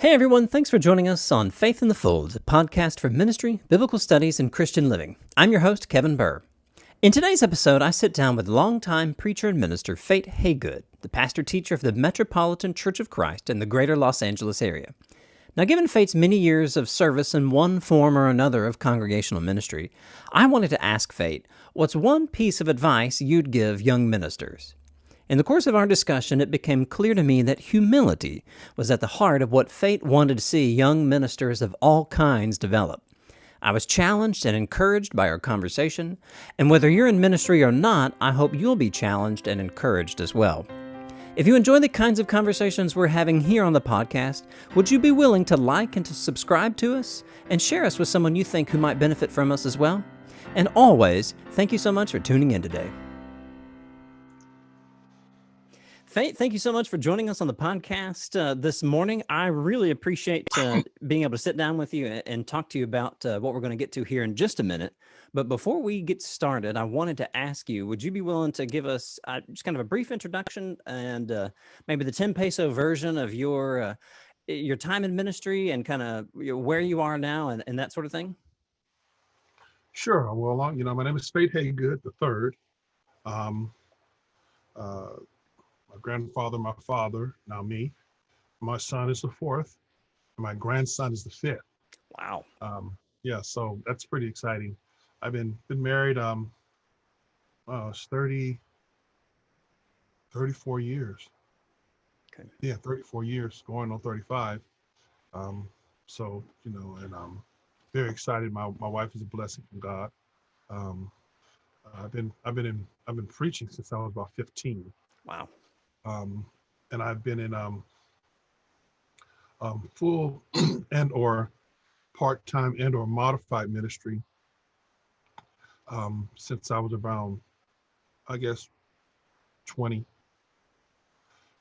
Hey everyone, thanks for joining us on Faith in the Fold, a podcast for ministry, biblical studies, and Christian living. I'm your host, Kevin Burr. In today's episode, I sit down with longtime preacher and minister Fate Haygood, the pastor-teacher of the Metropolitan Church of Christ in the greater Los Angeles area. Now, given Fate's many years of service in one form or another of congregational ministry, I wanted to ask Fate, what's one piece of advice you'd give young ministers? In the course of our discussion, it became clear to me that humility was at the heart of what Fate wanted to see young ministers of all kinds develop. I was challenged and encouraged by our conversation, and whether you're in ministry or not, I hope you'll be challenged and encouraged as well. If you enjoy the kinds of conversations we're having here on the podcast, would you be willing to like and to subscribe to us and share us with someone you think who might benefit from us as well? And always, thank you so much for tuning in today. Fate, thank you so much for joining us on the podcast this morning. I really appreciate being able to sit down with you and talk to you about what we're going to get to here in just a minute. But before we get started, I wanted to ask you, would you be willing to give us just kind of a brief introduction and maybe the 10 peso version of your time in ministry and kind of where you are now and that sort of thing? Sure. Well, my name is Fate Haygood the third. My grandfather, my father, now me. My son is the fourth, and my grandson is the fifth. Wow. So that's pretty exciting. I've been married it's 34 years. Okay. Yeah, 34 years, going on 35. And I'm very excited. My wife is a blessing from God. I've been preaching since I was about 15. Wow. And I've been in full and or part-time and or modified ministry since I was around, I guess, 20.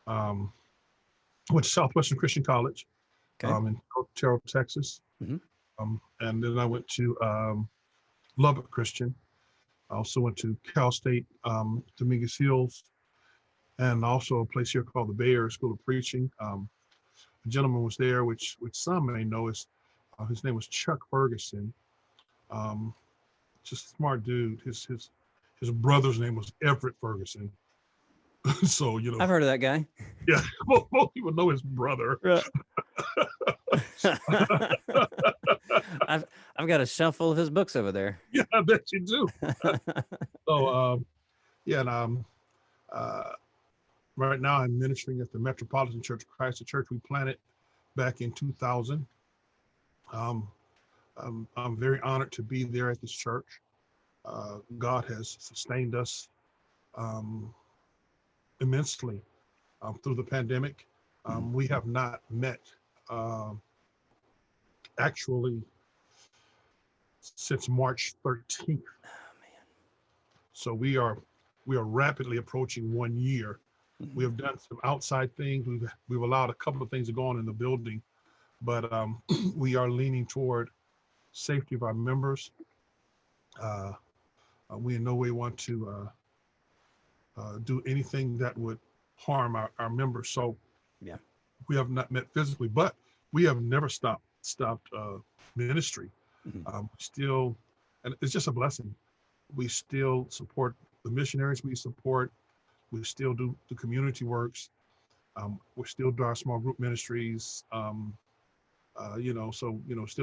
Went to Southwestern Christian College in Terrell, Texas. Mm-hmm. And then I went to Lubbock Christian. I also went to Cal State, Dominguez Hills, and also a place here called the Bay Area School of Preaching. A gentleman was there, which some may know is his name was Chuck Ferguson. Just a smart dude. His brother's name was Everett Ferguson. So I've heard of that guy. Yeah, most people know his brother. Right. I've got a shelf full of his books over there. Yeah, I bet you do. So right now I'm ministering at the Metropolitan Church of Christ, the church we planted back in 2000. I'm very honored to be there at this church. God has sustained us immensely through the pandemic. We have not met actually since March 13th. Oh, man. So we are rapidly approaching 1 year. Mm-hmm. We have done some outside things. We've allowed a couple of things to go on in the building, but we are leaning toward safety of our members. We in no way want to do anything that would harm our members. So yeah, we have not met physically, but we have never stopped ministry. Mm-hmm. Still, and it's just a blessing. We still support the missionaries we support. We still do the community works. We still do our small group ministries. Still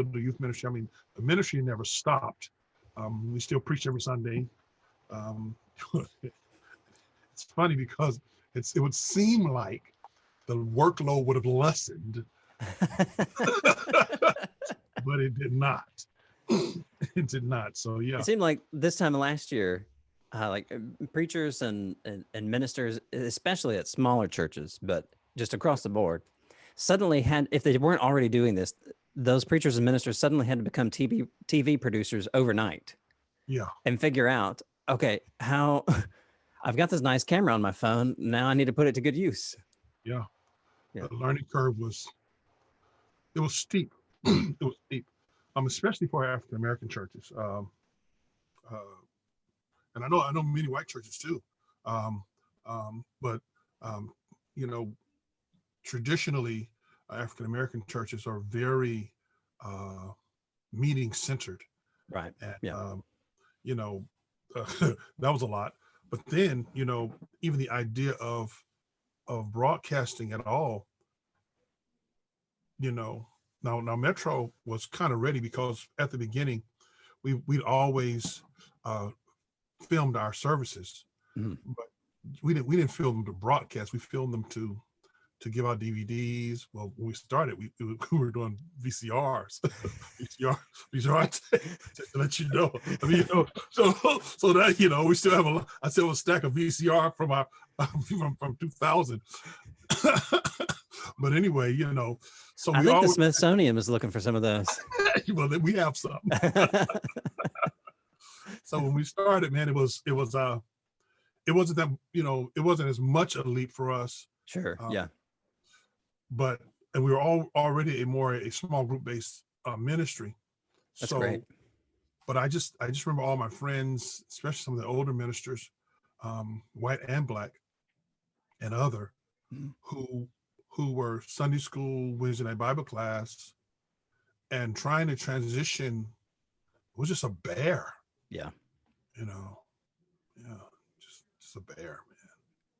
do youth ministry. I mean, the ministry never stopped. We still preach every Sunday. It's funny because it would seem like the workload would have lessened, but it did not. It did not. So yeah, it seemed like this time last year, preachers and ministers, especially at smaller churches, but just across the board, suddenly had, if they weren't already doing this, those preachers and ministers suddenly had to become TV producers overnight. Yeah. And figure out, okay, how I've got this nice camera on my phone. Now I need to put it to good use. Yeah. The learning curve was steep. It was steep. Especially for African American churches. And I know many white churches too. But traditionally, African American churches are very meeting centered, Right. and Yeah. you know, that was a lot. But then, even the idea of broadcasting at all, now Metro was kind of ready, because at the beginning we'd always uh, filmed our services, Mhm. but we didn't film them to broadcast. We filmed them to give out DVDs. Well, when we started, we were doing VCRs, VCR to let you know. I mean, so that we still have I still have a stack of VCR from our from 2000. But anyway, so I we think the always Smithsonian was looking for some of those. well, we have some. So when we started, man, it wasn't that it wasn't as much a leap for us, Sure. uh, Yeah. but and we were all already a small group based ministry. That's great. So, but I just remember all my friends, especially some of the older ministers, white and black and other, Mhm. who were Sunday school, Wednesday night Bible class, and trying to transition was just a bear, Yeah. you know. Yeah, just a bear,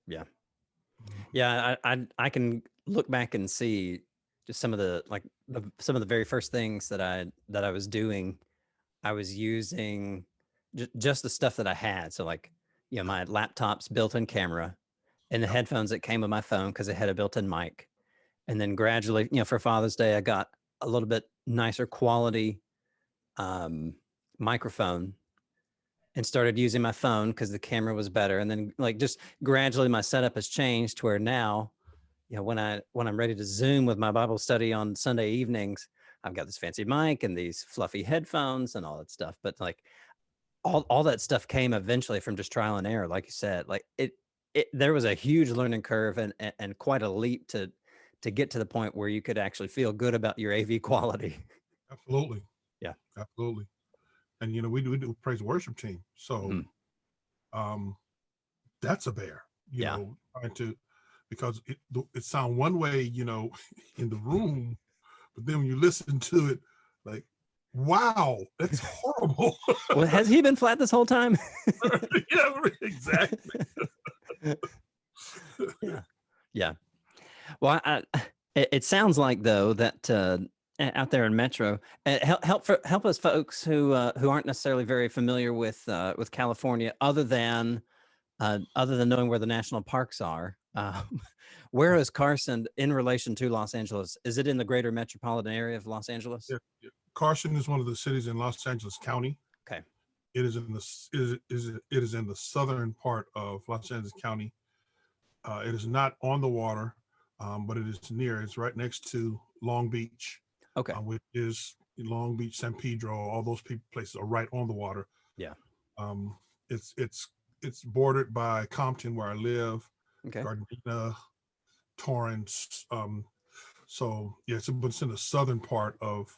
Yeah. man. Yeah. I can look back and see just some of the some of the very first things that I was doing. I was using just the stuff that I had. So like, my laptop's built-in camera and the Yep. headphones that came with my phone because it had a built-in mic. And then gradually, for Father's Day, I got a little bit nicer quality um, microphone and started using my phone because the camera was better. And then like just gradually my setup has changed to where now, when I'm ready to Zoom with my Bible study on Sunday evenings, I've got this fancy mic and these fluffy headphones and all that stuff. But like all that stuff came eventually from just trial and error, like you said. Like there was a huge learning curve and quite a leap to get to the point where you could actually feel good about your AV quality. Absolutely, Yeah. absolutely. And we do praise and worship team, so Mhm. um, that's a bear. Yeah. Trying to because it sound one way, in the room, but then when you listen to it, like, wow, that's horrible. Well, has he been flat this whole time? Yeah, exactly. Yeah. Yeah. Well, it sounds like though that out there in Metro, help us folks who aren't necessarily very familiar with California, other than knowing where the national parks are. Where is Carson in relation to Los Angeles? Is it in the greater metropolitan area of Los Angeles? Yeah, yeah. Carson is one of the cities in Los Angeles County. Okay. It is in it is in the southern part of Los Angeles County. It is not on the water, but it is near. It's right next to Long Beach, Okay. which is Long Beach, San Pedro. All those places are right on the water. Yeah. Um, it's bordered by Compton, where I live, Okay. Gardena, Torrance. So yeah, it's in the southern part of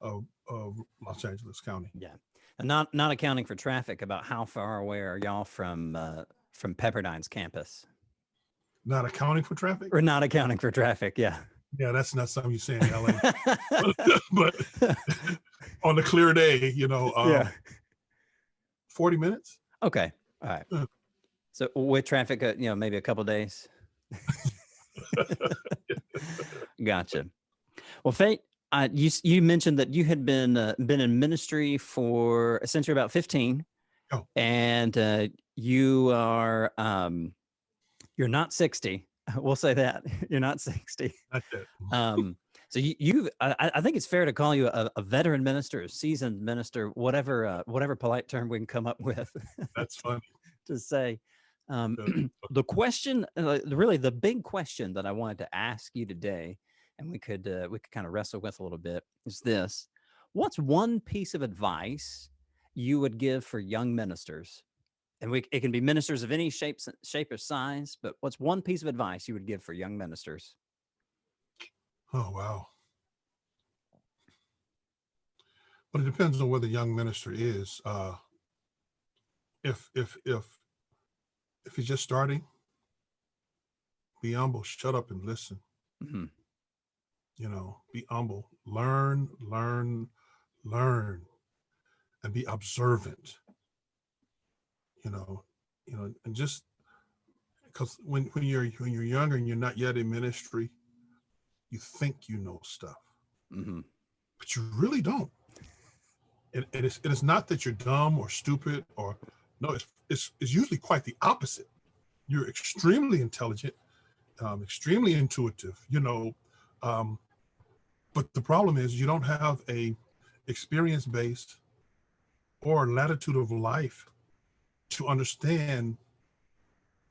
Los Angeles County. Yeah. And not accounting for traffic, about how far away are y'all from Pepperdine's campus? Not accounting for traffic. Or not accounting for traffic, yeah. Yeah, that's not something you say in LA. But on a clear day, Yeah. 40 minutes. Okay. All right. So with traffic, maybe a couple days. Gotcha. Well, Fate, you mentioned that you had been in ministry for since you're about 15, Oh, and you are you're not 60. We'll say that you're not 60. not that. So I think it's fair to call you a veteran minister, a seasoned minister, whatever polite term we can come up with. That's funny. To say. Uh, The question, really the big question that I wanted to ask you today, and we could kind of wrestle with a little bit, is this: what's one piece of advice you would give for young ministers? And it can be ministers of any shape or size, but what's one piece of advice you would give for young ministers? Oh wow. But it depends on where the young minister is. If he's just starting, be humble, shut up and listen. Mm-hmm. be humble, learn, and be observant, you know, and just because when you're younger and you're not yet in ministry, you think you know stuff, Mm-hmm. but you really don't. And it's not that you're dumb or stupid or no, it's usually quite the opposite. You're extremely intelligent, extremely intuitive, um, but the problem is you don't have a experience based or latitude of life to understand.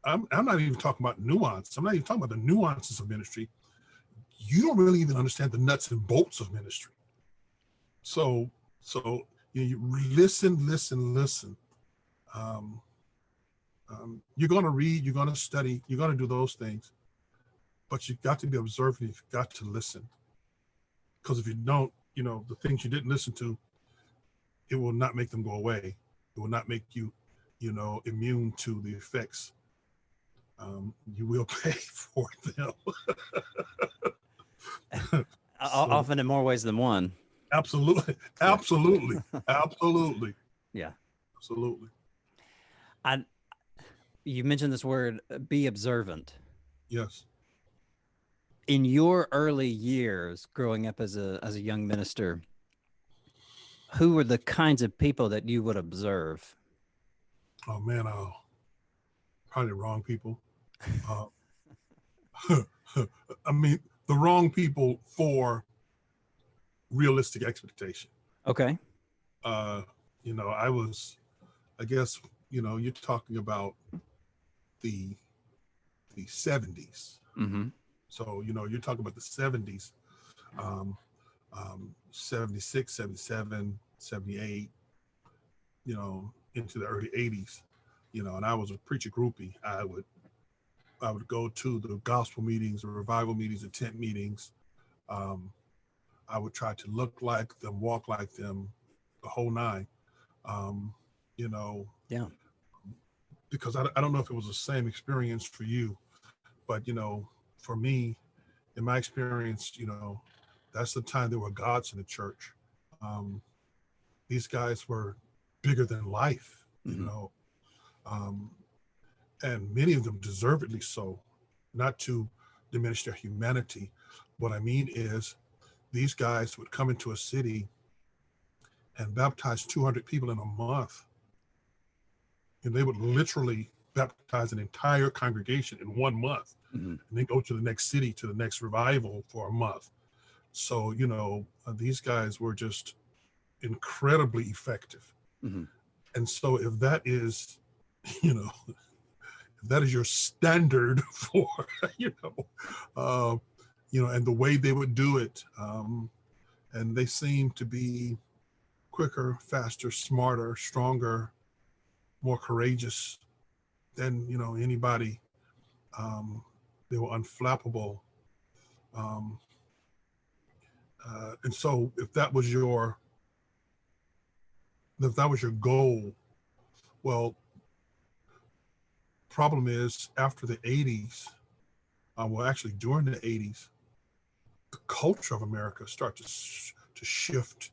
I'm not even talking about nuance. I'm not even talking about the nuances of ministry. You don't really even understand the nuts and bolts of ministry. So you listen. Um, you're going to read, you're going to study, you're going to do those things, but you've got to be observant. You've got to listen, because if you don't, the things you didn't listen to, it will not make them go away. It will not make you, immune to the effects. You will pay for them. So Often in more ways than one. absolutely, Yeah. absolutely, absolutely, Yeah. absolutely. I You mentioned this word, be observant. Yes. In your early years growing up as a young minister, who were the kinds of people that you would observe? Oh man, probably the wrong people. Uh, I mean, the wrong people for realistic expectation. Okay. Uh, I was, I guess, you're talking about the the 70s. Mm-hmm. So, you're talking about the 70s, 76, 77, 78, into the early 80s, and I was a preacher groupie. I would go to the gospel meetings, the revival meetings, the tent meetings. Um, I would try to look like them, walk like them, the whole nine. Um, you know, Yeah. because I don't know if it was the same experience for you, but for me, in my experience, that's the time there were gods in the church. Um, these guys were bigger than life, Mm-hmm. um, and many of them deservedly so. Not to diminish their humanity. What I mean is, these guys would come into a city and baptize 200 people in a month, and they would literally baptize an entire congregation in 1 month, Mm-hmm. and then go to the next city, to the next revival for a month. So these guys were just incredibly effective. Mm-hmm. And so if that is, you know if that is your standard for, you know uh, and the way they would do it, and they seem to be quicker, faster, smarter, stronger, more courageous than anybody. They were unflappable. um, and so if that was your goal, well, problem is, after the 80s, well, actually during the 80s, the culture of America started to shift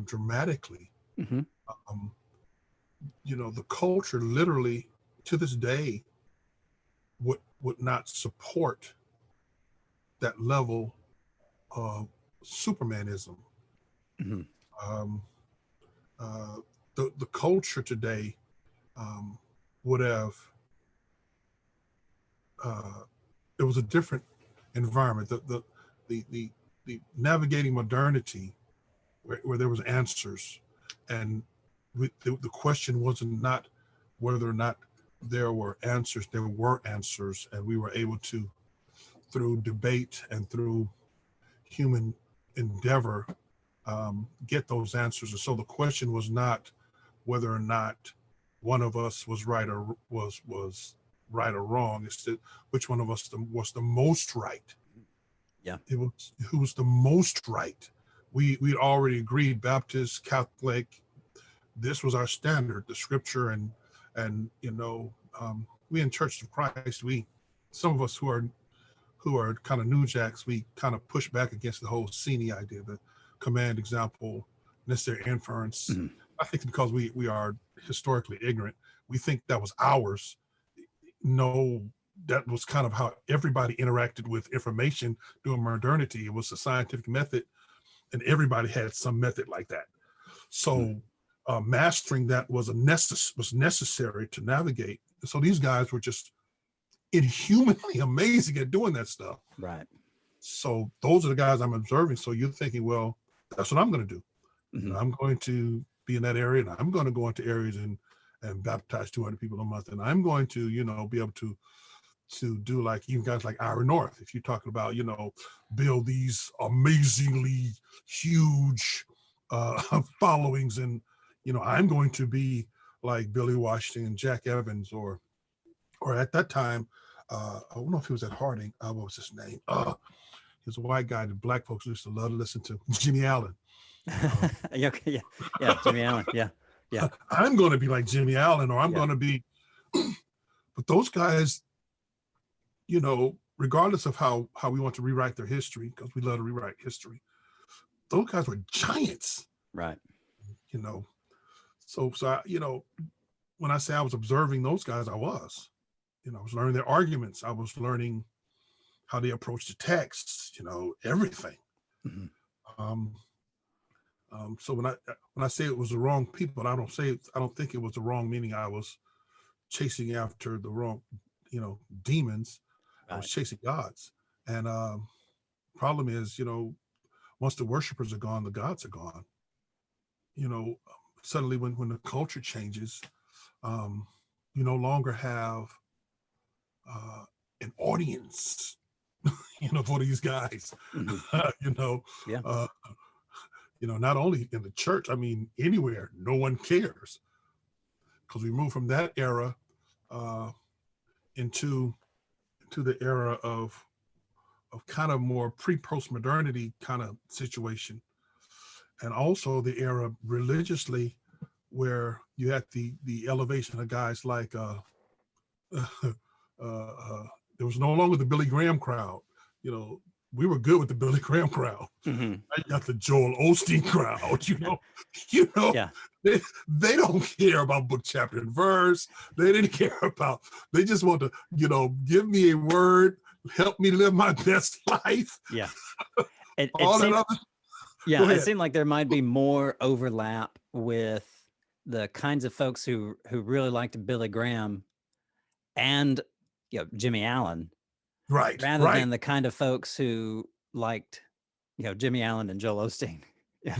dramatically. Mm-hmm. um, the culture literally, to this day, would not support that level of supermanism. Mm-hmm. um, uh, the culture today um, would have, uh, it was a different environment. The navigating modernity, where there was answers, and the question wasn't not whether or not there were answers. There were answers, and we were able to, through debate and through human endeavor, get those answers. And so the question was not whether or not one of us was right or was right or wrong. It's that which one of us was the most right. Yeah. It was who was the most right. We already agreed, Baptist, Catholic. This was our standard, the scripture, and we in Church of Christ, some of us who are kind of new jacks, we kind of push back against the whole Sini idea, the command, example, necessary inference. Mhm. I think because we are historically ignorant, we think that was ours. No, that was kind of how everybody interacted with information during modernity. It was a scientific method, and everybody had some method like that. So mastering that was necessary to navigate. So these guys were just inhumanly amazing at doing that stuff. Right. So those are the guys I'm observing. So you're thinking, well, that's what I'm going to do. Mhm. I'm going to be in that area, and I'm going to go into areas and baptize 200 people a month, and I'm going to, be able to do like even guys like Ira North. If you're talking about, build these amazingly huge followings, and I'm going to be like Billy Washington, Jack Evans, or at that time, I don't know if he was at Harding. What was his name? He was a white guy that black folks used to love to listen to, Jimmy Allen. Yeah, Jimmy Allen. Yeah. I'm going to be like Jimmy Allen, or I'm Yeah. going to be. But those guys, regardless of how we want to rewrite their history, because we love to rewrite history, those guys were giants. Right. So I, when I say I was observing those guys, I was learning their arguments. I was learning how they approach the text, everything. Mhm. So when I say it was the wrong people, I don't think it was the wrong, meaning I was chasing after the wrong, demons. I was chasing gods. And problem is, once the worshipers are gone, the gods are gone. Suddenly when the culture changes, you no longer have an audience, for these guys. Mhm. Yeah. Not only in the church, I mean, anywhere, no one cares. Because we move from that era into the era of kind of more pre-post modernity kind of situation, and also the era religiously where you had the elevation of guys like there was no longer the Billy Graham crowd. We were good with the Billy Graham crowd. Mhm. I got the Joel Osteen crowd. Yeah. They don't care about book, chapter, and verse. They didn't care about. They just want to, give me a word, help me live my best life. Yeah. All that other. Yeah, it seemed like there might be more overlap with the kinds of folks who really liked Billy Graham and Jimmy Allen, Right. rather than the kind of folks who liked Jimmy Allen and Joel Osteen. Yeah.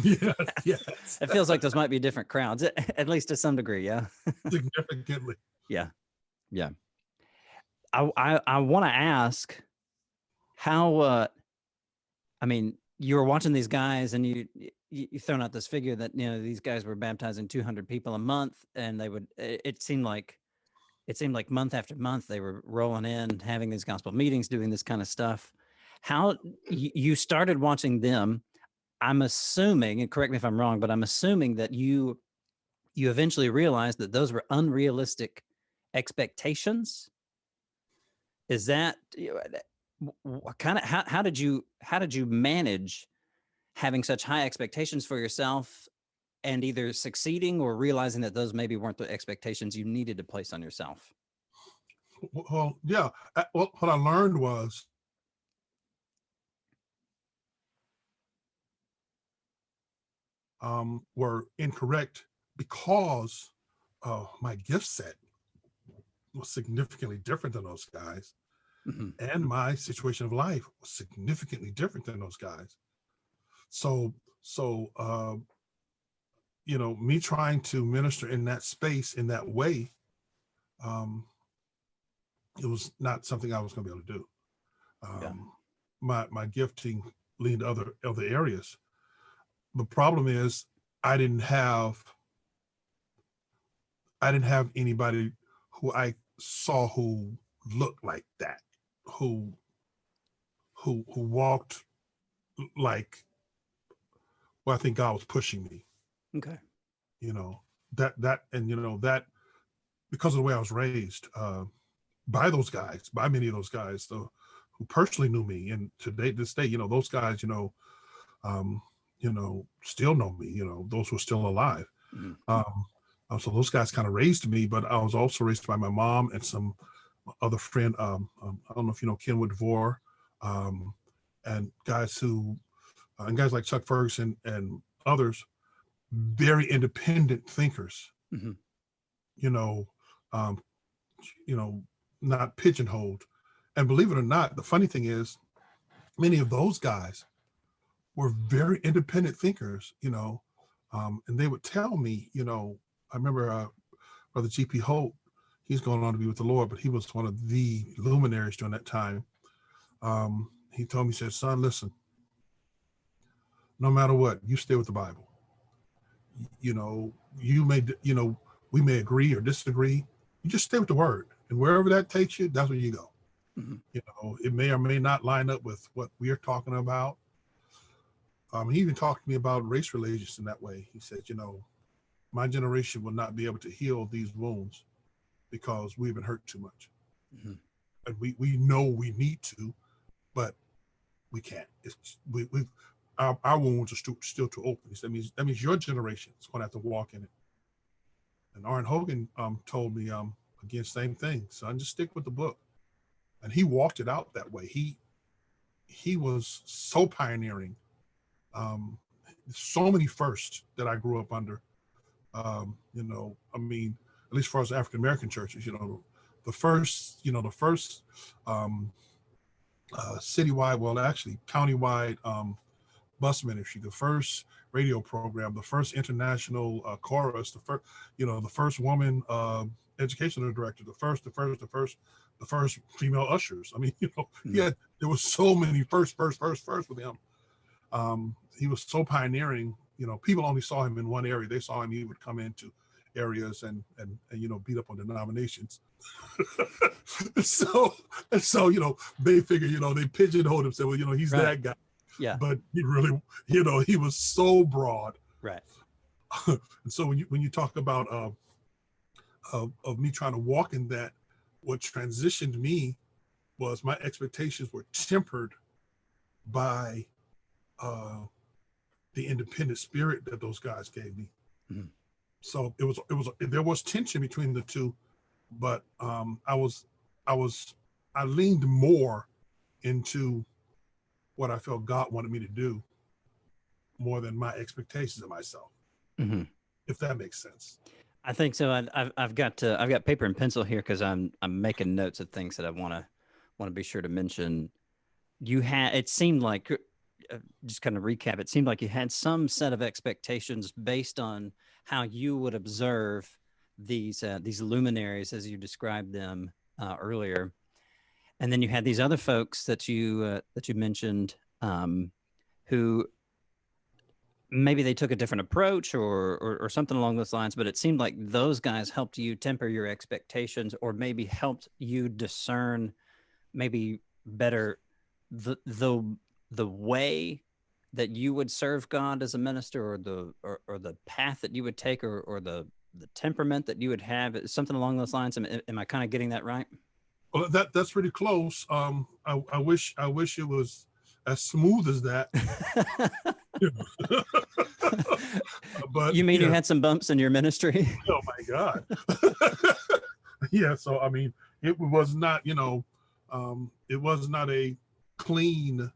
Yes. It feels like those might be different crowds, at least to some degree. Yeah. Significantly. Yeah. I want to ask how. I mean, you were watching these guys, and you thrown out this figure that these guys were baptizing 200 people a month, and they would. It seemed like month after month they were rolling in, having these gospel meetings, doing this kind of stuff. How you started watching them? I'm assuming, and correct me if I'm wrong, but I'm assuming that you eventually realized that those were unrealistic expectations. Is that kind of how did you manage having such high expectations for yourself and either succeeding or realizing that those maybe weren't the expectations you needed to place on yourself? Well, yeah. What I learned was were incorrect because my gift set was significantly different than those guys. Mm-hmm. And my situation of life was significantly different than those guys. So, me trying to minister in that space, in that way, it was not something I was going to be able to do. My gifting leaned to other areas. The problem is I didn't have anybody who I saw who looked like that, who walked like, well, I think God was pushing me. Okay. That because of the way I was raised by those guys, by many of those guys, who personally knew me, and this day, those guys, still know me. Those who are still alive. So those guys kind of raised me, but I was also raised by my mom and some other friend. I don't know if you know Kenwood Vore, and guys and guys like Chuck Ferguson and others, very independent thinkers. Mm-hmm. Um, not pigeonholed. And believe it or not, the funny thing is, many of those guys were very independent thinkers. And they would tell me, I remember Brother G.P. Holt. He's going on to be with the Lord, but he was one of the luminaries during that time. He told me, he said, son, listen, no matter what, you stay with the Bible. You may, we may agree or disagree. You just stay with the word. And wherever that takes you, that's where you go. Mm-hmm. It may or may not line up with what we're talking about. He even talked to me about race relations in that way. He said, my generation will not be able to heal these wounds because we've been hurt too much. Mm-hmm. And we know we need to, but we can't. Our wounds are still too open. He said, that means your generation is going to have to walk in it. And Arn Hogan told me, again, same thing, son, just stick with the book. And he walked it out that way. He was so pioneering. So many firsts that I grew up under. At least as far as African American churches, the first citywide, well, actually countywide bus ministry, the first radio program, the first international chorus, the first woman educational director, the first female ushers. I mean, there was so many first with him. He was so pioneering. People only saw him in one area. They saw him, he would come into areas and beat up on denominations. so they figure, they pigeonholed him, said, well, he's right. that guy. Yeah. But he really, he was so broad. Right. And so when you talk about of me trying to walk in that, what transitioned me was my expectations were tempered by the independent spirit that those guys gave me. Mm-hmm. So there was tension between the two, but I leaned more into what I felt God wanted me to do more than my expectations of myself. Mm-hmm. If that makes sense. I think so. I've got paper and pencil here because I'm making notes of things that I want to be sure to mention. It seemed like, just kind of recap, it seemed like you had some set of expectations based on how you would observe these luminaries as you described them earlier, and then you had these other folks that you mentioned who maybe they took a different approach or something along those lines, but it seemed like those guys helped you temper your expectations, or maybe helped you discern maybe better the way that you would serve God as a minister, or the path that you would take, or the temperament that you would have, something along those lines. Am I kind of getting that right? Well, that's pretty close. I wish it was as smooth as that. But you mean you had some bumps in your ministry? Oh my God. Yeah. So, I mean, it was not, it was not a clean,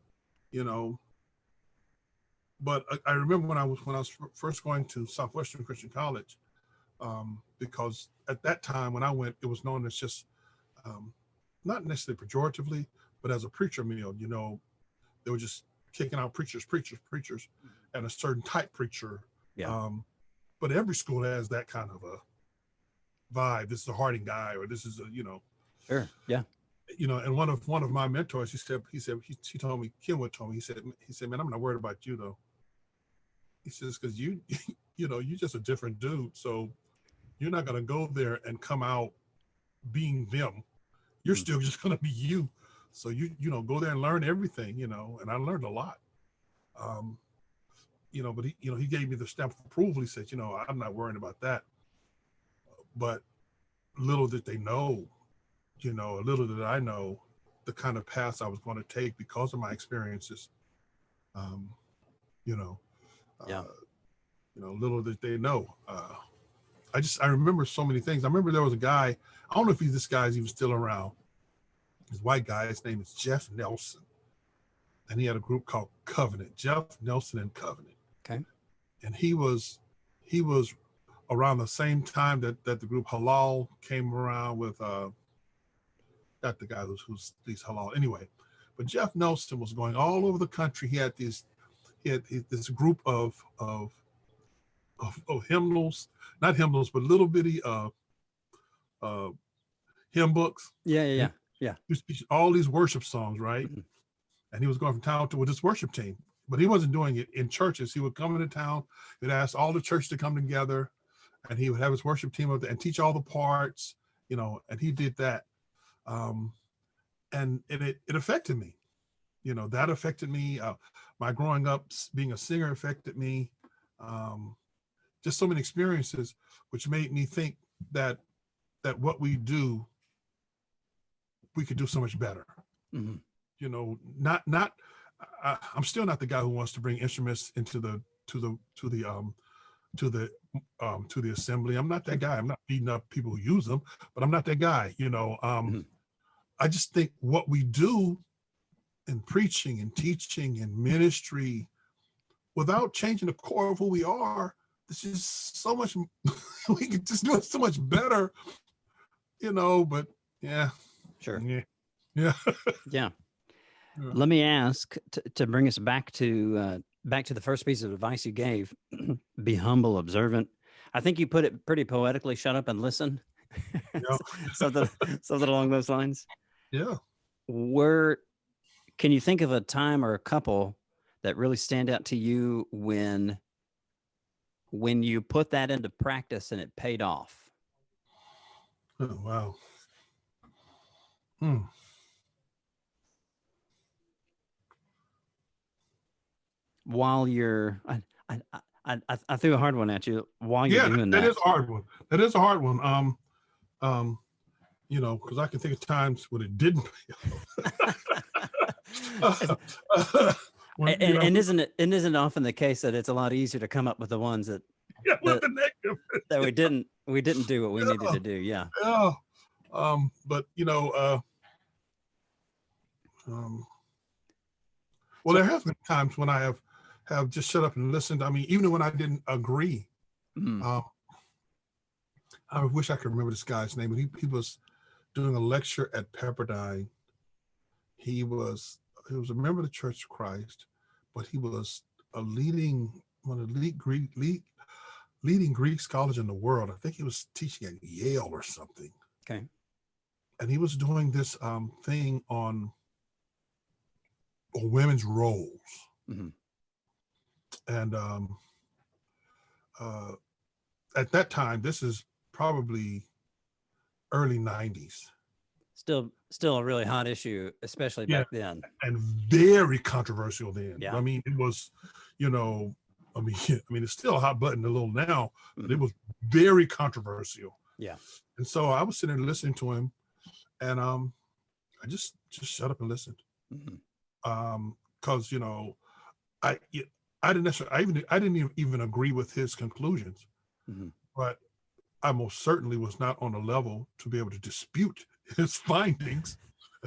but I remember when I was first going to Southwestern Christian College, because at that time when I went, it was known as just, not necessarily pejoratively, but as a preacher meal. They were just kicking out preachers, and a certain type preacher. Yeah. But every school has that kind of a vibe. This is a Harding guy, or this is a, Sure. Yeah. And one of my mentors, he told me, Kenwood told me, he said, man, I'm not worried about you though. He says, because you're just a different dude. So you're not going to go there and come out being them. You're still just going to be you. So go there and learn everything, and I learned a lot. But he gave me the stamp of approval. He said, I'm not worrying about that. But little did they know, little did I know the kind of path I was going to take because of my experiences. Um, you know, Yeah. Little did they know. I remember so many things. I remember there was a guy. I don't know if this guy's even still around. This white guy. His name is Jeff Nelson, and he had a group called Covenant. Jeff Nelson and Covenant. Okay. And he was around the same time that the group Halal came around with not the guy who's these Halal anyway, but Jeff Nelson was going all over the country. He had this group of hymnals, not hymnals, but little bitty hymn books. Yeah. He was teaching all these worship songs, right? Mm-hmm. And he was going from town to with his worship team, but he wasn't doing it in churches. He would come into town, he'd ask all the church to come together, and he would have his worship team up there and teach all the parts, and he did that. And it affected me. That affected me. My growing up being a singer affected me. Just so many experiences, which made me think that what we do, we could do so much better. Mm-hmm. I'm still not the guy who wants to bring instruments into to the assembly. I'm not that guy. I'm not beating up people who use them, but I'm not that guy. Mm-hmm. I just think what we do in preaching and teaching and ministry, without changing the core of who we are, this is so much. We can just do it so much better, But yeah, Sure. yeah. Yeah. Let me ask to bring us back to the first piece of advice you gave. Be humble, observant. I think you put it pretty poetically. Shut up and listen. Yeah. something along those lines. Yeah. Can you think of a time or a couple that really stand out to you when you put that into practice and it paid off? Oh, wow. While you're, I threw a hard one at you while you're doing that. That is a hard one. That is a hard one. Because I can think of times when it didn't pay off. And isn't it often the case that it's a lot easier to come up with the ones that the negative that we didn't do what we needed to do? Yeah. Yeah. But there have been times when I have just shut up and listened. I mean, even when I didn't agree. Mm. I wish I could remember this guy's name. He was doing a lecture at Pepperdine. He was a member of the Church of Christ, but he was one of the leading Greek scholars in the world. I think he was teaching at Yale or something. Okay. And he was doing this thing on women's roles. Mm-hmm. And at that time, this is probably early 90s. Still a really hot issue, especially back then. And very controversial then. Yeah. I mean, it was, it's still a hot button a little now, but it was very controversial. Yeah. And so I was sitting there listening to him, and I just shut up and listened. Mm-hmm. Because I didn't necessarily, I didn't even agree with his conclusions, but I most certainly was not on a level to be able to dispute his findings.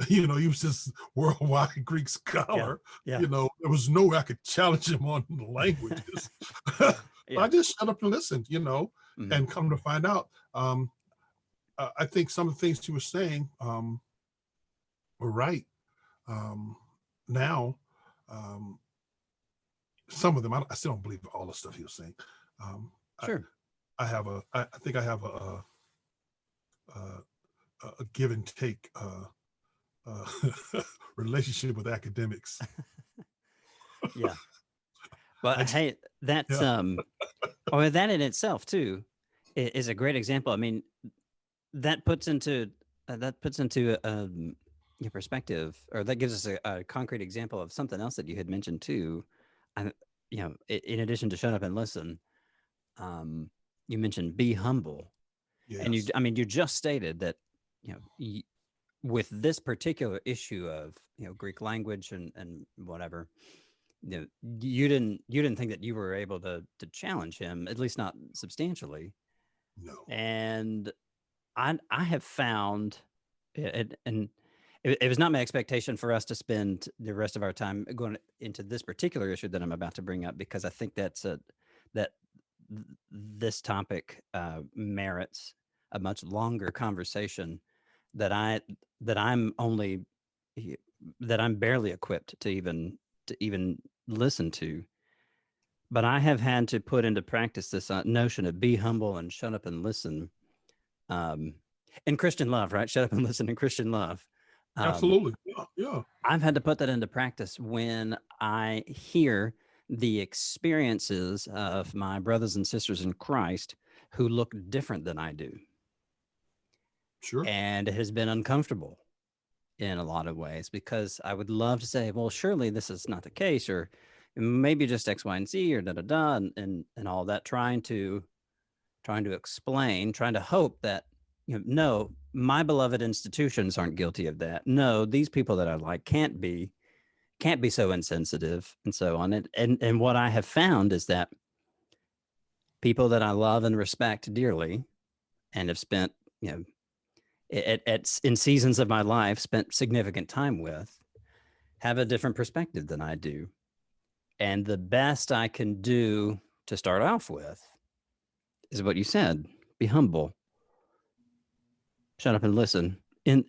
He was this worldwide Greek scholar. Yeah. There was no way I could challenge him on the languages. I just shut up and listened, and come to find out, I think some of the things he was saying were right. Now, some of them, I still don't believe all the stuff he was saying. Sure. I think I have a give and take relationship with academics. Yeah. But hey, that's or that in itself too is a great example. I mean, that puts into your perspective, or that gives us a concrete example of something else that you had mentioned too. In addition to shut up and listen, you mentioned be humble. Yes. And you just stated that, with this particular issue of, Greek language and whatever, you didn't think that you were able to challenge him, at least not substantially. No. And I have found it, and it was not my expectation for us to spend the rest of our time going into this particular issue that I'm about to bring up, because I think that this topic merits a much longer conversation that I that I'm only that I'm barely equipped to even listen to. But I have had to put into practice this notion of be humble and shut up and listen, um, in Christian love, right? Shut up and listen in Christian love. Um, Absolutely. Yeah. Yeah. I've had to put that into practice when I hear the experiences of my brothers and sisters in Christ who look different than I do. Sure. And it has been uncomfortable in a lot of ways, because I would love to say, well, surely this is not the case, or maybe just X, Y, and Z, or da da da, and all that, trying to explain, trying to hope that, no, my beloved institutions aren't guilty of that. No, these people that I like can't be so insensitive, and so on. And what I have found is that people that I love and respect dearly, and have spent, in seasons of my life, spent significant time with, have a different perspective than I do. And the best I can do to start off with is what you said: be humble, shut up and listen in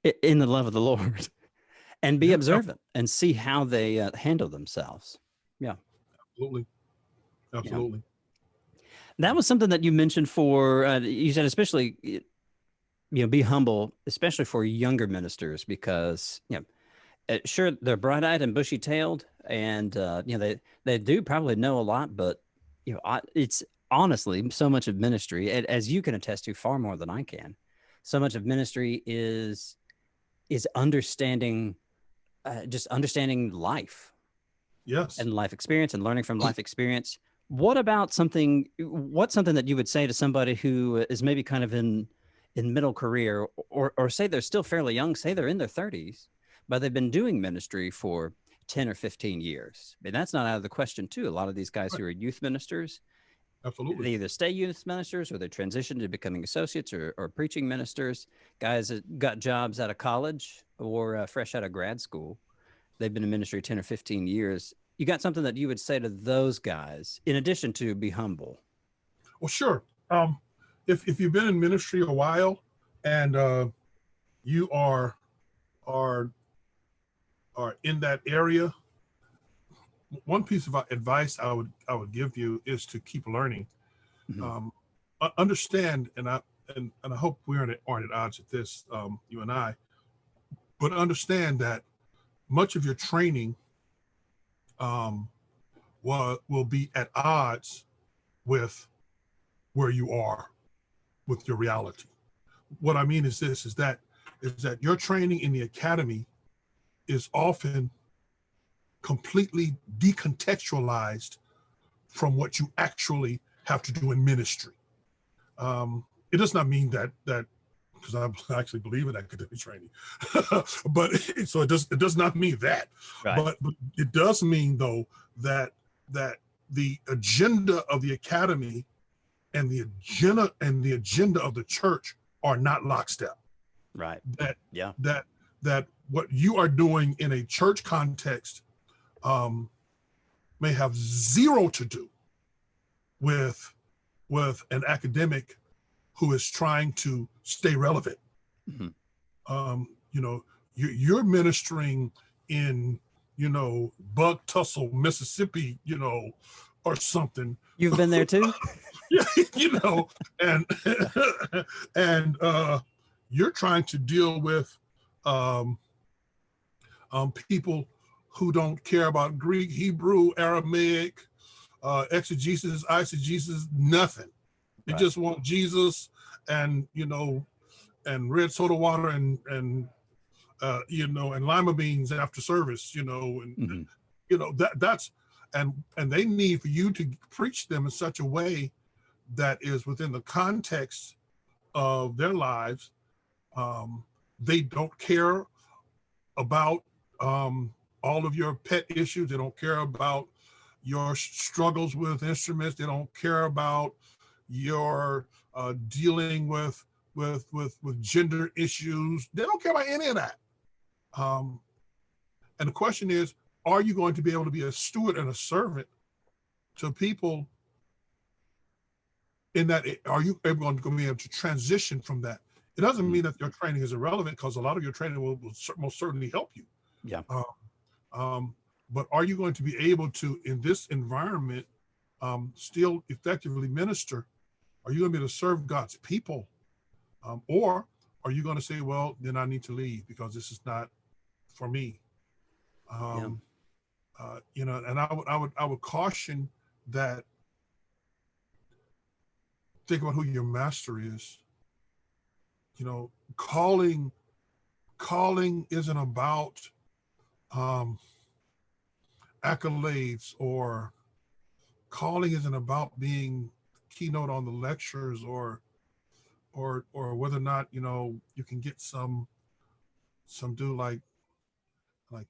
the love of the Lord, and be Yeah. observant and see how they handle themselves. Yeah. Absolutely. Yeah. Absolutely. That was something that you mentioned for, you said, especially, be humble, especially for younger ministers, because, sure, they're bright-eyed and bushy-tailed, and they do probably know a lot, but it's honestly so much of ministry, as you can attest to far more than I can. So much of ministry is understanding, just understanding life Yes. and life experience and learning from life experience. What's something that you would say to somebody who is maybe kind of in middle career, or say they're still fairly young, say they're in their 30s, but they've been doing ministry for 10 or 15 years? I mean, that's not out of the question too. A lot of these guys Right. who are youth ministers, Absolutely. they either stay youth ministers or they transition to becoming associates or preaching ministers. Guys that got jobs out of college or fresh out of grad school, they've been in ministry 10 or 15 years. You got something that you would say to those guys, in addition to be humble? Well, sure. If you've been in ministry a while, and you are are in that area, one piece of advice I would give you is to keep learning. Mm-hmm. Understand, and I hope we aren't at odds at this, you and I, but understand that much of your training will be at odds with where you are with your reality. What I mean is this: is that your training in the academy is often completely decontextualized from what you actually have to do in ministry. It does not mean that because I actually believe in academic training, but so it does not mean that. Right. But it does mean, though, that the agenda of the academy and the agenda of the church are not lockstep. Right. That Yeah. that what you are doing in a church context may have zero to do with an academic who is trying to stay relevant. Mm-hmm. You're ministering in Bug Tussle, Mississippi, or something. You've been there too? Yeah, and and you're trying to deal with um, people who don't care about Greek, Hebrew, Aramaic, exegesis, eisegesis, nothing. They Right. just want Jesus and and red soda water and and lima beans after service, and Mm-hmm. that's and they need for you to preach them in such a way that is within the context of their lives, They don't care about all of your pet issues. They don't care about your struggles with instruments. They don't care about your dealing with gender issues. They don't care about any of that. Um, and the question is, are you going to be able to be a steward and a servant to people in that? Are you going to be able to transition from that? It doesn't mean that your training is irrelevant, because a lot of your training will most certainly help you. Yeah. But are you going to be able to, in this environment, still effectively minister? Are you going to be able to serve God's people? Or are you going to say, well, then I need to leave because this is not for me? And I would caution that. Think about who your master is. Calling isn't about accolades, or calling isn't about being keynote on the lectures, or whether or not you can get some dude like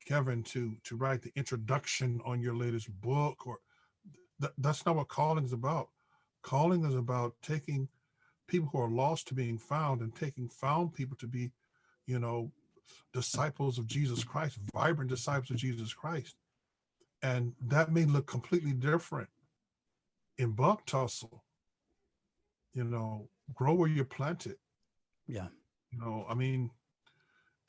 Kevin to write the introduction on your latest book, or that's not what calling is about. Calling is about taking people who are lost to being found, and taking found people to be disciples of Jesus Christ, vibrant disciples of Jesus Christ. And that may look completely different in Buck Tussle. Grow where you're planted. Yeah. I mean,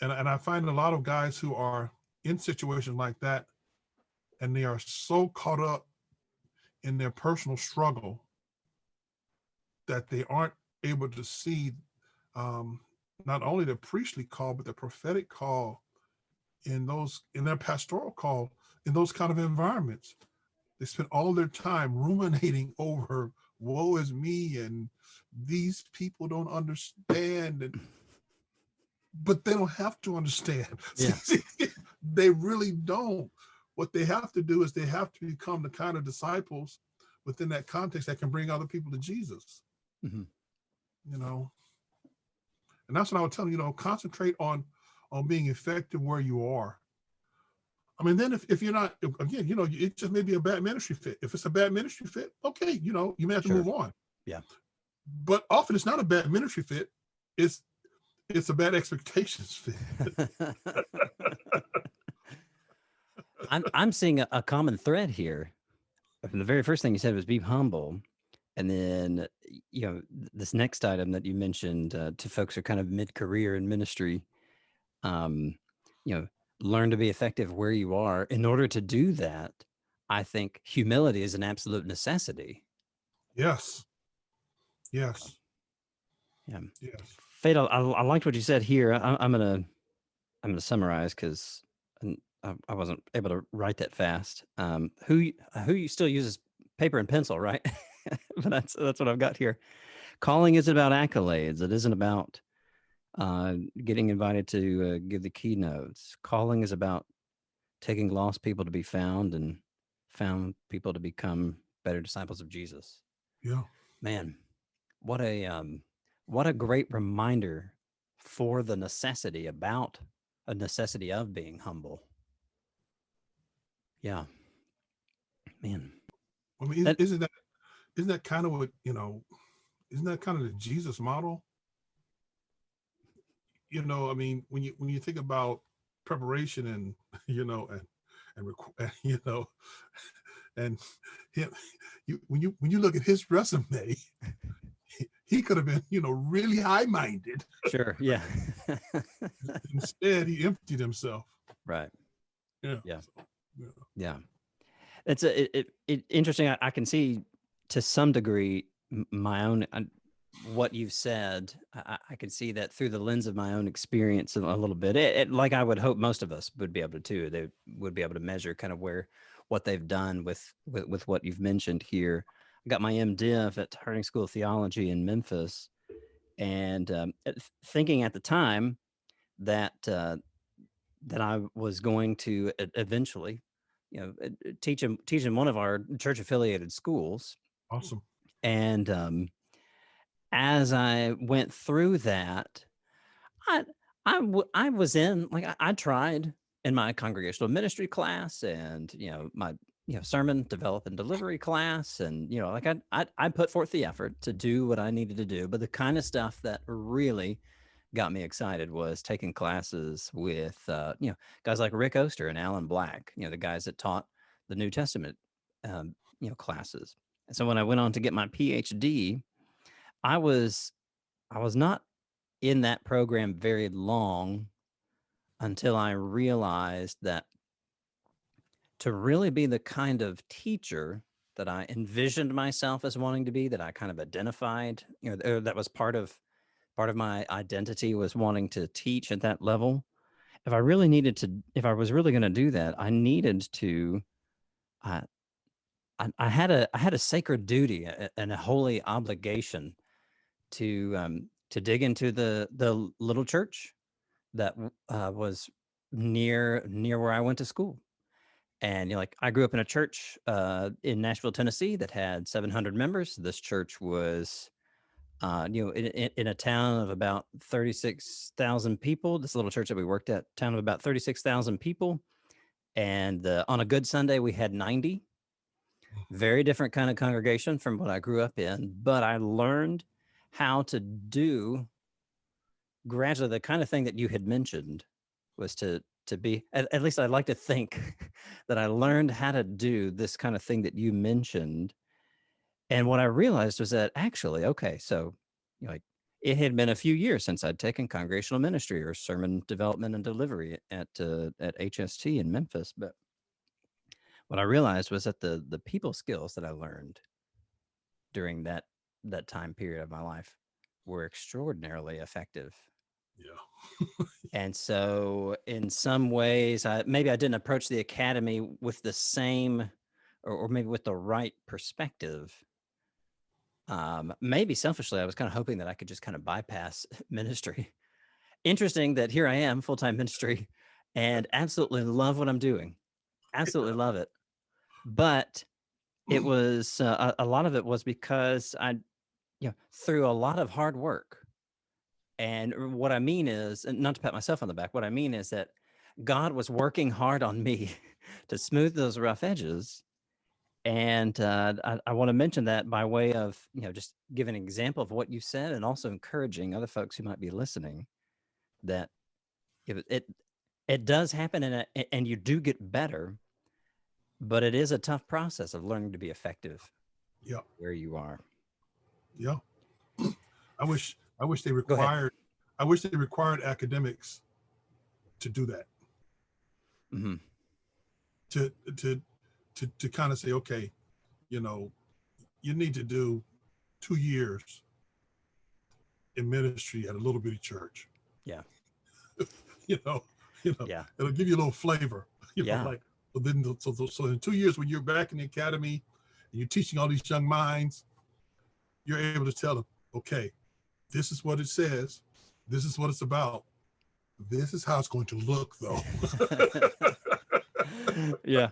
and I find a lot of guys who are in situations like that, and they are so caught up in their personal struggle that they aren't able to see not only the priestly call, but the prophetic call in their pastoral call in those kind of environments. They spend all their time ruminating over woe is me, and these people don't understand, but they don't have to understand. Yeah. They really don't. What they have to do is they have to become the kind of disciples within that context that can bring other people to Jesus. Mm-hmm. And that's what I would tell them, concentrate on being effective where you are. I mean, then if you're not, again, it just may be a bad ministry fit. If it's a bad ministry fit, okay, you may have to move on. Yeah. But often it's not a bad ministry fit. It's a bad expectations fit. I'm seeing a common thread here. The very first thing you said was be humble. And then, this next item that you mentioned to folks who are kind of mid-career in ministry, learn to be effective where you are. In order to do that, I think humility is an absolute necessity. Yes. Yes. Yeah. Yes. Fate, I liked what you said here. I'm gonna summarize, because I wasn't able to write that fast. Who still uses paper and pencil, right? But that's what I've got here. Calling isn't about accolades. It isn't about getting invited to give the keynotes. Calling is about taking lost people to be found, and found people to become better disciples of Jesus. Yeah. Man, what a great reminder for the necessity of being humble. Yeah, man. I mean, isn't that kind of what isn't that kind of the Jesus model? I mean, when you think about preparation, and and him, when you look at his resume, he could have been really high-minded. Sure. Yeah. Instead, he emptied himself. Right. Yeah. Yeah. So, yeah. Yeah. It's interesting. I can see to some degree my own what you've said. I can see that through the lens of my own experience a little bit. Like I would hope most of us would be able to. They would be able to measure kind of what they've done with what you've mentioned here. I got my MDiv at Harding School of Theology in Memphis, and thinking at the time that I was going to eventually, teach in one of our church affiliated schools. Awesome. And as I went through that, I was in, like, I tried in my congregational ministry class and, my, sermon develop and delivery class. And, like I put forth the effort to do what I needed to do. But the kind of stuff that really got me excited was taking classes with, guys like Rick Oster and Alan Black, the guys that taught the New Testament, classes. And so when I went on to get my PhD, I was, I was not in that program very long until I realized that to really be the kind of teacher that I envisioned myself as wanting to be, that I kind of identified, that was part of my identity, was wanting to teach at that level. If I was really going to do that, I needed to, I, I had a sacred duty and a holy obligation to dig into the little church that was near where I went to school. And like I grew up in a church in Nashville, Tennessee, that had 700 members. This church was, in a town of about 36,000 people. This little church that we worked at, town of about 36,000 people, and on a good Sunday we had 90. Very different kind of congregation from what I grew up in, but I learned how to do gradually the kind of thing that you had mentioned, was to be, at least I'd like to think that I learned how to do this kind of thing that you mentioned. And what I realized was that actually, okay, so like it had been a few years since I'd taken congregational ministry or sermon development and delivery at HST in Memphis. But what I realized was that the people skills that I learned during that time period of my life were extraordinarily effective. Yeah. And so in some ways, maybe I didn't approach the academy with the same, or maybe with the right perspective. Maybe selfishly, I was kind of hoping that I could just kind of bypass ministry. Interesting that here I am, full-time ministry, and absolutely love what I'm doing. Absolutely love it. But it was, a lot of it was because through a lot of hard work. And what I mean is, and not to pat myself on the back, what I mean is that God was working hard on me to smooth those rough edges. And I want to mention that by way of, just give an example of what you said, and also encouraging other folks who might be listening that it does happen, and you do get better, but it is a tough process of learning to be effective. Yeah. Where you are. Yeah. I wish they Go ahead. required academics to do that. Mm-hmm. To kind of say, okay, you need to do 2 years in ministry at a little bitty church. Yeah. Yeah. It'll give you a little flavor. Like, well, then so in 2 years when you're back in the academy and you're teaching all these young minds, you're able to tell them, okay, this is what it says. This is what it's about. This is how it's going to look, though. Yeah.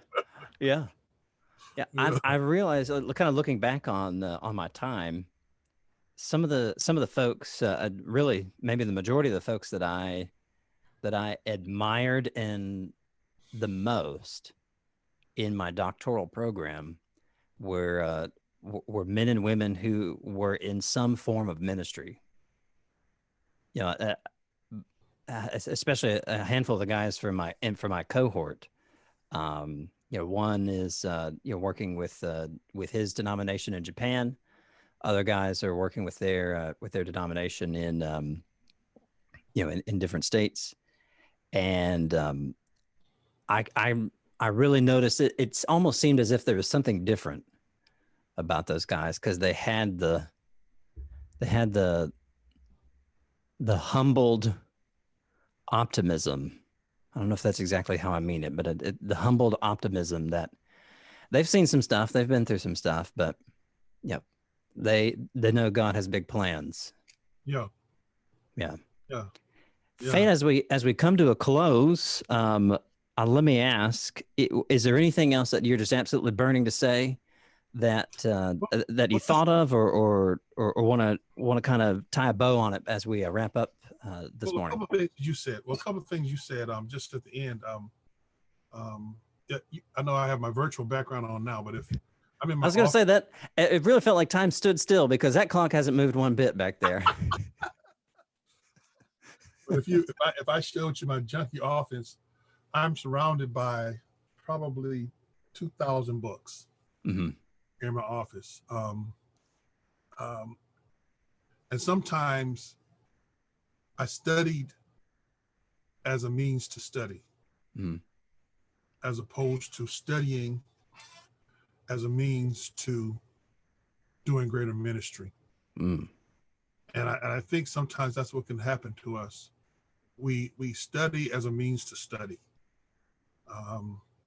I realized, kind of looking back on my time, some of the folks, really maybe the majority of the folks that I admired and the most in my doctoral program were men and women who were in some form of ministry. Especially a handful of the guys from my cohort. One is working with his denomination in Japan. Other guys are working with their denomination in in different states. And I really noticed it. It's almost seemed as if there was something different about those guys, because they had the humbled optimism. I don't know if that's exactly how I mean it, but the humbled optimism that they've seen some stuff, they've been through some stuff, but they know God has big plans. Yeah. Fate, as we come to a close, let me ask: is there anything else that you're just absolutely burning to say that you thought of, or want to kind of tie a bow on it as we wrap up this morning? A couple of things you said. Just at the end. Yeah, I know I have my virtual background on now, but if I'm in my I was going to say that it really felt like time stood still because that clock hasn't moved one bit back there. But if I showed you my junky office, I'm surrounded by probably 2,000 books in my office. And sometimes I studied as a means to study, as opposed to studying as a means to doing greater ministry. And I think sometimes that's what can happen to us. We study as a means to study.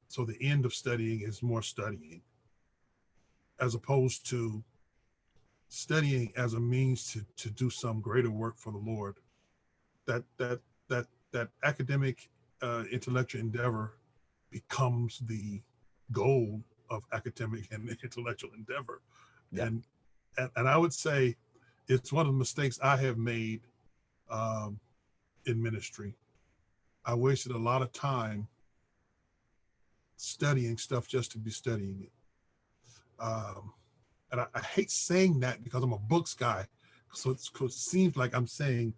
So the end of studying is more studying, as opposed to studying as a means to do some greater work for the Lord. That academic intellectual endeavor becomes the goal of academic and intellectual endeavor. Yeah. And I would say it's one of the mistakes I have made in ministry. I wasted a lot of time studying stuff just to be studying it. And I hate saying that because I'm a books guy. So it seems like I'm saying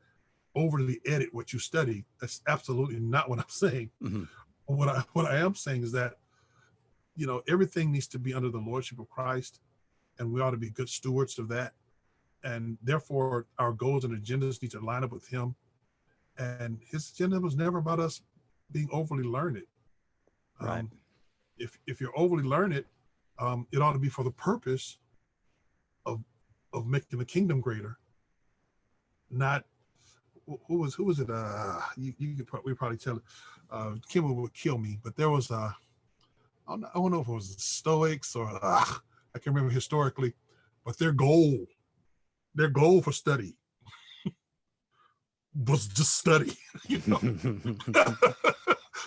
overly edit what you study. That's absolutely not what I'm saying. What I am saying is that, everything needs to be under the lordship of Christ, and we ought to be good stewards of that. And therefore, our goals and agendas need to line up with him. And his agenda was never about us being overly learned. Right. If you're overly learned, it ought to be for the purpose of making the kingdom greater. Not who was it? You could probably tell it. Kimball would kill me, but there was I don't know if it was the Stoics or I can't remember historically, but their goal for study was just study.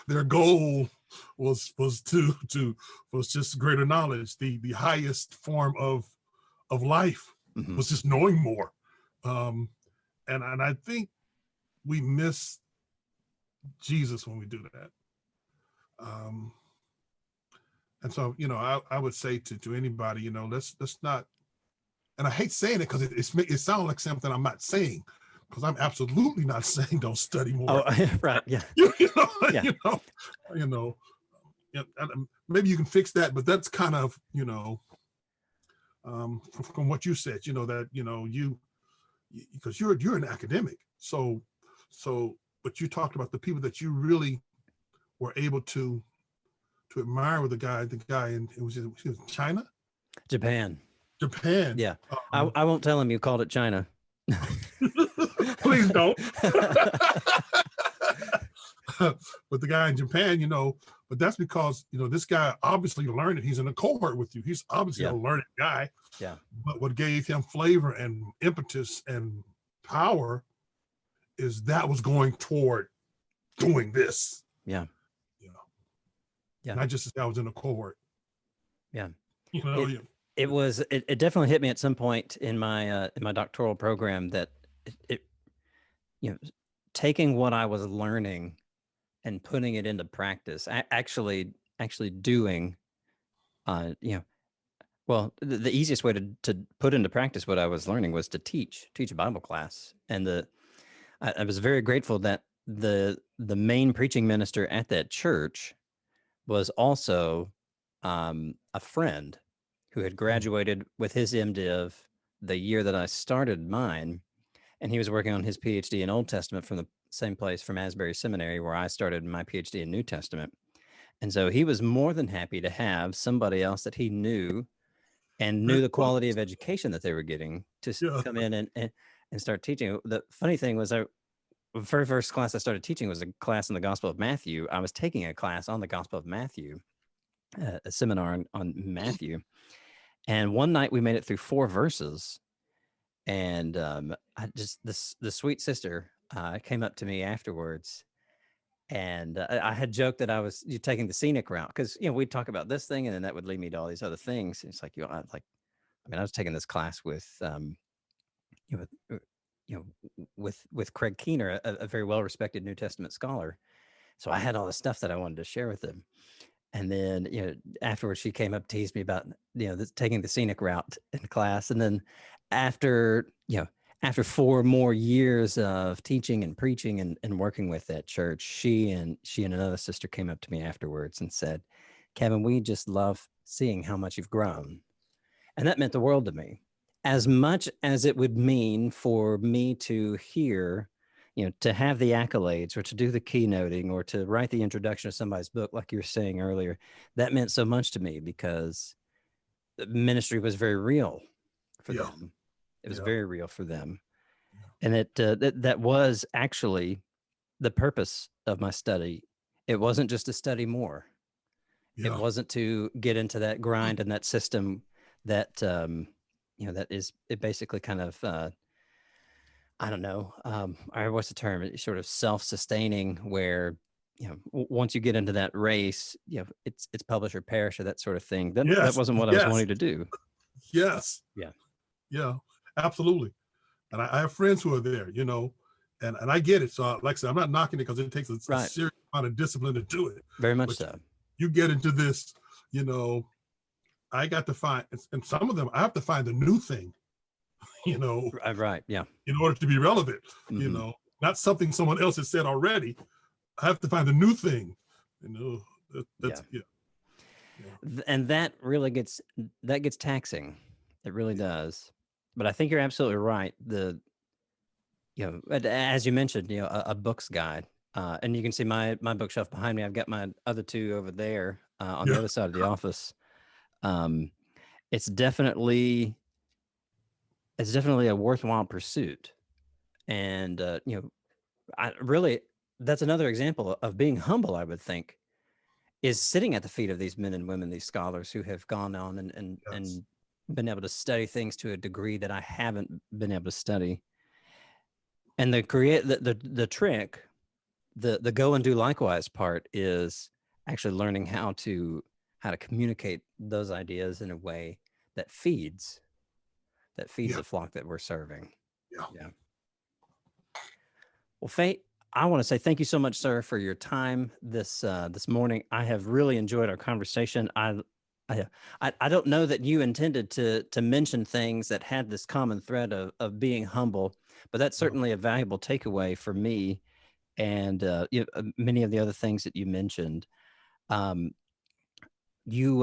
Their goal was just greater knowledge. The highest form of life was just knowing more. And I think we miss Jesus when we do that. And so, I would say to anybody, let's not, and I hate saying it because it sounds like something I'm not saying, because I'm absolutely not saying don't study more. Oh, right. Yeah. Maybe you can fix that, but that's kind of, from what you said, because you're an academic. So, but you talked about the people that you really were able to admire with the guy in, it was China? Japan. Yeah. I won't tell him you called it China. Please don't. But the guy in Japan, but that's because, this guy obviously learned it. He's in a cohort with you. He's obviously a learned guy. Yeah. But what gave him flavor and impetus and power is that was going toward doing this. Yeah. Yeah. Not just that I was in a cohort. Yeah. It definitely hit me at some point in my doctoral program that it taking what I was learning and putting it into practice, actually doing, well, the easiest way to put into practice what I was learning was to teach a Bible class. And I was very grateful that the main preaching minister at that church was also a friend who had graduated with his MDiv the year that I started mine. And he was working on his PhD in Old Testament from the same place, from Asbury Seminary, where I started my PhD in New Testament. And so he was more than happy to have somebody else that he knew and knew the quality of education that they were getting to come in and start teaching. The funny thing was, the very first class I started teaching was a class in the Gospel of Matthew. I was taking a class on the Gospel of Matthew, a seminar on Matthew. And one night we made it through 4 verses. And the sweet sister came up to me afterwards, And I had joked that I was taking the scenic route because we'd talk about this thing, and then that would lead me to all these other things. It's like I was taking this class with you know you know with Craig Keener, a very well respected New Testament scholar. So I had all the stuff that I wanted to share with him. And then, afterwards, she came up, teased me about, taking the scenic route in class. And then after 4 more years of teaching and preaching and working with that church, she and another sister came up to me afterwards and said, "Kevin, we just love seeing how much you've grown." And that meant the world to me. As much as it would mean for me to hear, to have the accolades or to do the keynoting or to write the introduction of somebody's book, like you were saying earlier, that meant so much to me because ministry was very real for Yeah. them. It was Yeah. very real for them. Yeah. And that was actually the purpose of my study. It wasn't just to study more. Yeah. It wasn't to get into that grind and that system that, that is it basically kind of, I don't know, what's the term? It's sort of self-sustaining, where once you get into that race, it's publish or perish or that sort of thing. That Yes. wasn't what I was wanting to do. Yes. Yeah. Yeah. Absolutely. And I have friends who are there, and I get it. So, like I said, I'm not knocking it because it takes a serious amount of discipline to do it. Very much so. You get into this, I got to find, and some of them I have to find a new thing. Right. Yeah. In order to be relevant, Mm-hmm. Not something someone else has said already. I have to find a new thing, that's yeah. And that really gets taxing. It really does. But I think you're absolutely right. As you mentioned, a book's guide, and you can see my bookshelf behind me. I've got my other 2 over there on the other side of the office. It's definitely a worthwhile pursuit. And, that's another example of being humble, I would think, is sitting at the feet of these men and women, these scholars who have gone on and been able to study things to a degree that I haven't been able to study. And the trick, the go and do likewise part is actually learning how to communicate those ideas in a way that feeds the flock that we're serving. Yeah. Well, Fate, I want to say thank you so much, sir, for your time this morning. I have really enjoyed our conversation. I don't know that you intended to mention things that had this common thread of being humble, but that's certainly a valuable takeaway for me, and many of the other things that you mentioned. You've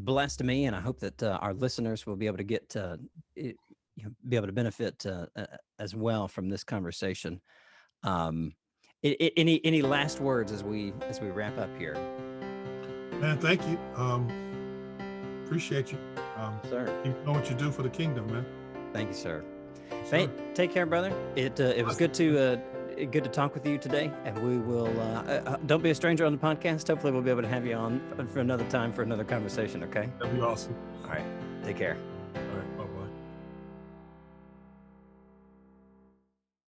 blessed me, and I hope that our listeners will be able to get be able to benefit as well from this conversation. Any last words as we wrap up here? Man, thank you. Appreciate you. Sir, you know what you do for the kingdom, man. Thank you, sir. Fate, take care, brother. It was good to talk with you today, and we will don't be a stranger on the podcast. Hopefully we'll be able to have you on for another time for another conversation. Okay, that'd be awesome. All right, take care. All right, bye-bye.